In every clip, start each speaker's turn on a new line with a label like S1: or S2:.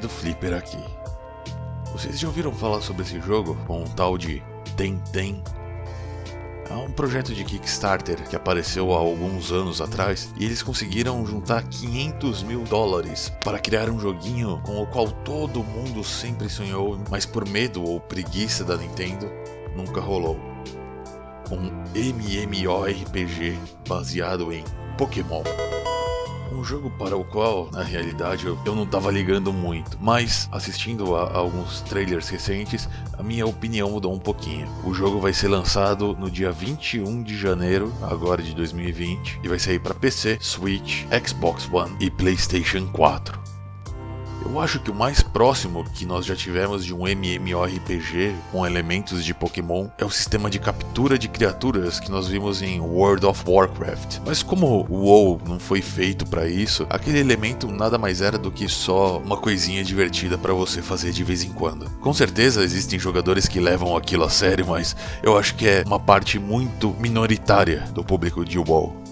S1: querido Flipper aqui. Vocês já ouviram falar sobre esse jogo com um tal de Tenten? É um projeto de Kickstarter que apareceu há alguns anos atrás e eles conseguiram juntar $500 mil para criar um joguinho com o qual todo mundo sempre sonhou, mas por medo ou preguiça da Nintendo, nunca rolou. Um MMORPG baseado em Pokémon. Um jogo para o qual, na realidade, eu não estava ligando muito, mas assistindo a alguns trailers recentes, a minha opinião mudou um pouquinho. O jogo vai ser lançado no dia 21 de janeiro, agora de 2020, e vai sair para PC, Switch, Xbox One e PlayStation 4. Eu acho que o mais próximo que nós já tivemos de um MMORPG com elementos de Pokémon é o sistema de captura de criaturas que nós vimos em World of Warcraft. Mas como o WoW não foi feito para isso, aquele elemento nada mais era do que só uma coisinha divertida para você fazer de vez em quando. Com certeza existem jogadores que levam aquilo a sério, mas eu acho que é uma parte muito minoritária do público de WoW.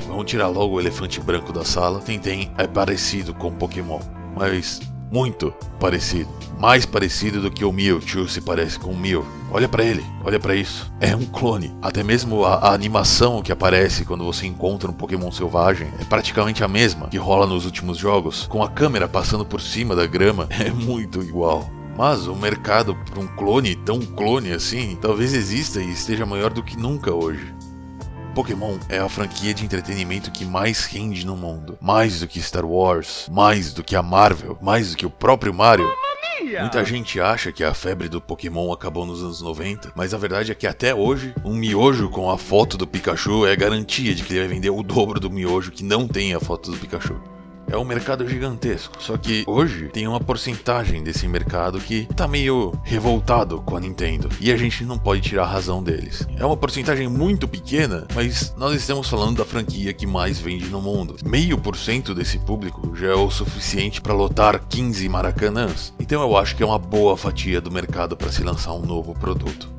S1: Vamos tirar logo o elefante branco da sala. Tenten é parecido com Pokémon, mas muito parecido. Mais parecido do que o Mewtwo se parece com o Mew. Olha pra ele, olha pra isso. É um clone. Até mesmo a animação que aparece quando você encontra um Pokémon selvagem é praticamente a mesma que rola nos últimos jogos, com a câmera passando por cima da grama. É muito igual. Mas o mercado para um clone tão clone assim, talvez exista e esteja maior do que nunca hoje. Pokémon é a franquia de entretenimento que mais rende no mundo. Mais do que Star Wars, mais do que a Marvel, mais do que o próprio Mario. Muita gente acha que a febre do Pokémon acabou nos anos 90, mas a verdade é que até hoje, um miojo com a foto do Pikachu é garantia de que ele vai vender o dobro do miojo que não tem a foto do Pikachu. É um mercado gigantesco, só que hoje tem uma porcentagem desse mercado que tá meio revoltado com a Nintendo, e a gente não pode tirar a razão deles. É uma porcentagem muito pequena, mas nós estamos falando da franquia que mais vende no mundo. 0,5% desse público já é o suficiente para lotar 15 maracanãs, então eu acho que é uma boa fatia do mercado para se lançar um novo produto.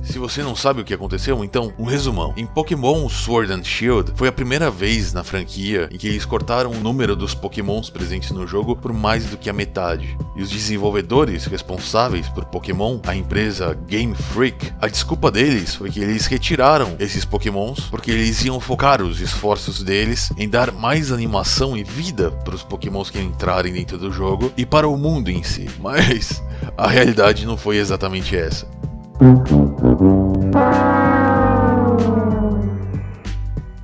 S1: Se você não sabe o que aconteceu, então, um resumão. Em Pokémon Sword and Shield, foi a primeira vez na franquia em que eles cortaram o número dos Pokémons presentes no jogo por mais do que a metade. E os desenvolvedores responsáveis por Pokémon, a empresa Game Freak, a desculpa deles foi que eles retiraram esses Pokémons porque eles iam focar os esforços deles em dar mais animação e vida para os Pokémons que entrarem dentro do jogo e para o mundo em si. Mas a realidade não foi exatamente essa.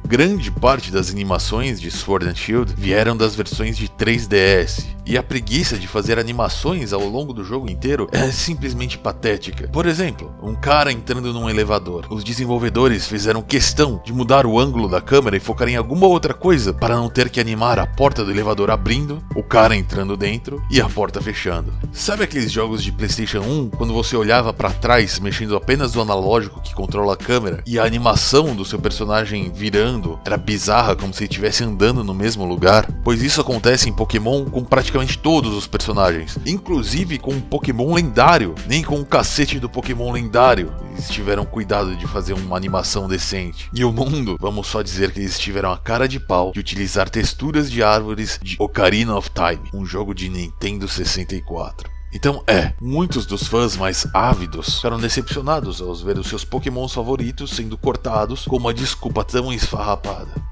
S1: Grande parte das animações de Sword and Shield vieram das versões de 3DS, e a preguiça de fazer animações ao longo do jogo inteiro é simplesmente patética. Por exemplo, um cara entrando num elevador. Os desenvolvedores fizeram questão de mudar o ângulo da câmera e focar em alguma outra coisa para não ter que animar a porta do elevador abrindo, o cara entrando dentro e a porta fechando. Sabe aqueles jogos de PlayStation 1 quando você olhava para trás mexendo apenas o analógico que controla a câmera e a animação do seu personagem virando era bizarra, como se ele estivesse andando no mesmo lugar? Pois isso acontece em Pokémon com praticamente todos os personagens, inclusive com um Pokémon lendário. Nem com o cacete do Pokémon lendário eles tiveram cuidado de fazer uma animação decente. E o mundo, vamos só dizer que eles tiveram a cara de pau de utilizar texturas de árvores de Ocarina of Time, um jogo de Nintendo 64. Então muitos dos fãs mais ávidos ficaram decepcionados ao ver os seus Pokémons favoritos sendo cortados com uma desculpa tão esfarrapada.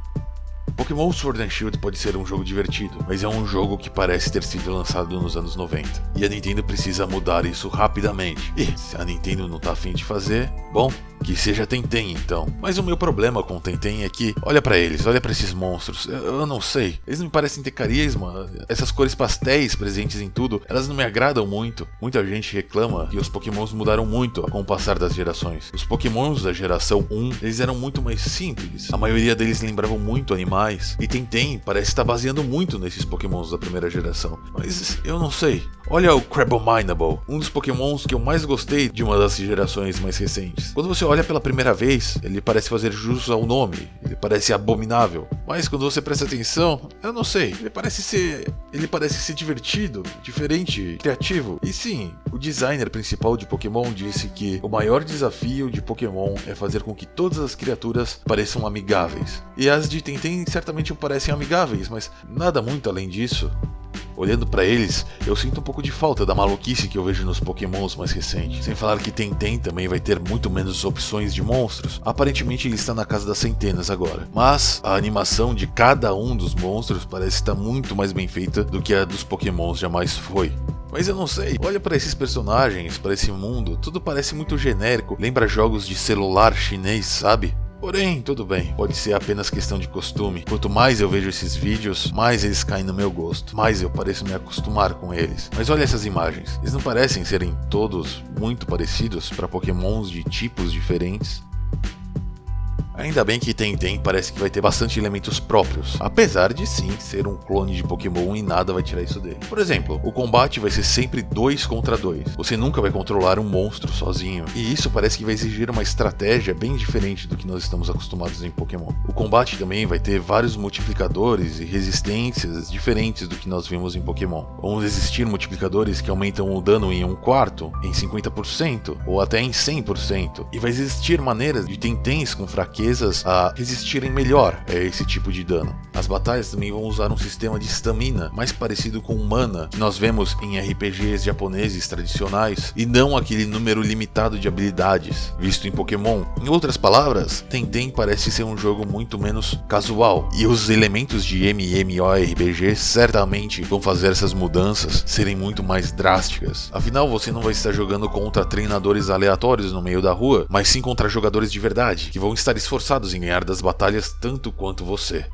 S1: Pokémon Sword and Shield pode ser um jogo divertido, mas é um jogo que parece ter sido lançado nos anos 90. E a Nintendo precisa mudar isso rapidamente. E se a Nintendo não tá afim de fazer, bom, que seja Tenten então. Mas o meu problema com Tenten é que, olha pra eles, olha pra esses monstros, eu não sei, eles não me parecem ter carisma. Essas cores pastéis presentes em tudo, elas não me agradam muito. Muita gente reclama que os Pokémons mudaram muito com o passar das gerações. Os Pokémons da geração 1, eles eram muito mais simples. A maioria deles lembravam muito animais. E Tenten parece estar baseando muito nesses Pokémons da primeira geração. Mas eu não sei. Olha o Crabominable, um dos Pokémons que eu mais gostei de uma das gerações mais recentes. Quando você olha pela primeira vez, ele parece fazer jus ao nome. Ele parece abominável. Mas quando você presta atenção, eu não sei. Ele parece ser divertido, diferente, criativo. E sim, o designer principal de Pokémon disse que o maior desafio de Pokémon é fazer com que todas as criaturas pareçam amigáveis. E as de Tenten certamente parecem amigáveis, mas nada muito além disso. olhando pra eles, eu sinto um pouco de falta da maluquice que eu vejo nos Pokémons mais recentes. Sem falar que Tenten também vai ter muito menos opções de monstros. Aparentemente ele está na casa das centenas agora. Mas a animação de cada um dos monstros parece estar muito mais bem feita do que a dos Pokémons jamais foi. Mas eu não sei, olha para esses personagens, para esse mundo, tudo parece muito genérico, lembra jogos de celular chinês, sabe? Porém, tudo bem, pode ser apenas questão de costume. Quanto mais eu vejo esses vídeos, mais eles caem no meu gosto, mais eu pareço me acostumar com eles. Mas olha essas imagens, eles não parecem serem todos muito parecidos para Pokémons de tipos diferentes? Ainda bem que Tenten parece que vai ter bastante elementos próprios, apesar de sim ser um clone de Pokémon e nada vai tirar isso dele. Por exemplo, o combate vai ser sempre 2 contra 2, você nunca vai controlar um monstro sozinho, e isso parece que vai exigir uma estratégia bem diferente do que nós estamos acostumados em Pokémon. O combate também vai ter vários multiplicadores e resistências diferentes do que nós vimos em Pokémon. Vão existir multiplicadores que aumentam o dano em 1/4, em 50% ou até em 100%, e vai existir maneiras de Tentens com fraqueza a resistirem melhor a esse tipo de dano. As batalhas também vão usar um sistema de stamina mais parecido com o mana que nós vemos em RPGs japoneses tradicionais e não aquele número limitado de habilidades visto em Pokémon. Em outras palavras, Tenten parece ser um jogo muito menos casual e os elementos de MMORPG certamente vão fazer essas mudanças serem muito mais drásticas. Afinal, você não vai estar jogando contra treinadores aleatórios no meio da rua, mas sim contra jogadores de verdade que vão estar esforçados em ganhar das batalhas tanto quanto você.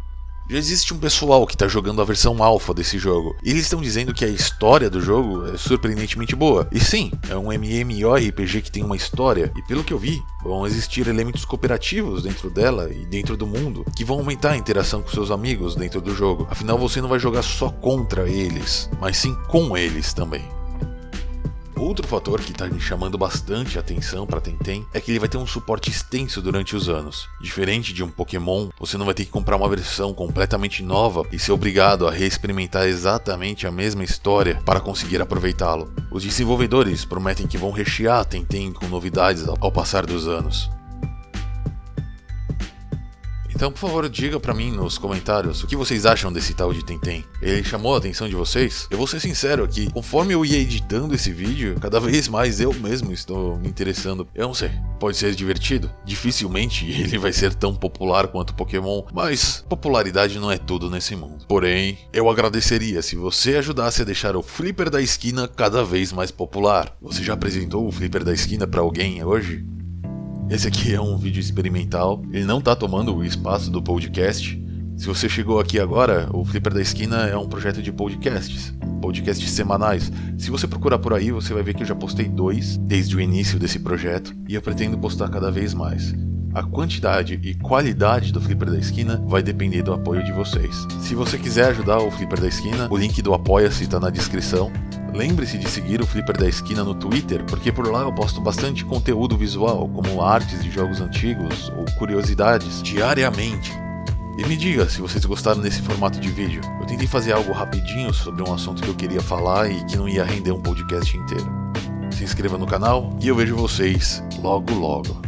S1: Já existe um pessoal que está jogando a versão alpha desse jogo, e eles estão dizendo que a história do jogo é surpreendentemente boa. E sim, é um MMORPG que tem uma história, e pelo que eu vi, vão existir elementos cooperativos dentro dela e dentro do mundo, que vão aumentar a interação com seus amigos dentro do jogo. Afinal, você não vai jogar só contra eles, mas sim com eles também. Outro fator que está me chamando bastante a atenção para Tenten é que ele vai ter um suporte extenso durante os anos. Diferente de um Pokémon, você não vai ter que comprar uma versão completamente nova e ser obrigado a reexperimentar exatamente a mesma história para conseguir aproveitá-lo. Os desenvolvedores prometem que vão rechear Tenten com novidades ao passar dos anos. Então, por favor, diga pra mim nos comentários o que vocês acham desse tal de Tenten. Ele chamou a atenção de vocês? Eu vou ser sincero aqui, conforme eu ia editando esse vídeo, cada vez mais eu mesmo estou me interessando. Eu não sei, pode ser divertido? Dificilmente ele vai ser tão popular quanto Pokémon, mas popularidade não é tudo nesse mundo. Porém, eu agradeceria se você ajudasse a deixar o Flipper da Esquina cada vez mais popular. Você já apresentou o Flipper da Esquina pra alguém hoje? Esse aqui é um vídeo experimental, ele não está tomando o espaço do podcast. Se você chegou aqui agora, o Flipper da Esquina é um projeto de podcasts semanais. Se você procurar por aí, você vai ver que eu já postei 2 desde o início desse projeto e eu pretendo postar cada vez mais. A quantidade e qualidade do Flipper da Esquina vai depender do apoio de vocês. Se você quiser ajudar o Flipper da Esquina, o link do Apoia-se está na descrição. Lembre-se de seguir o Flipper da Esquina no Twitter, porque por lá eu posto bastante conteúdo visual, como artes de jogos antigos ou curiosidades, diariamente. E me diga se vocês gostaram desse formato de vídeo. Eu tentei fazer algo rapidinho sobre um assunto que eu queria falar e que não ia render um podcast inteiro. Se inscreva no canal e eu vejo vocês logo logo.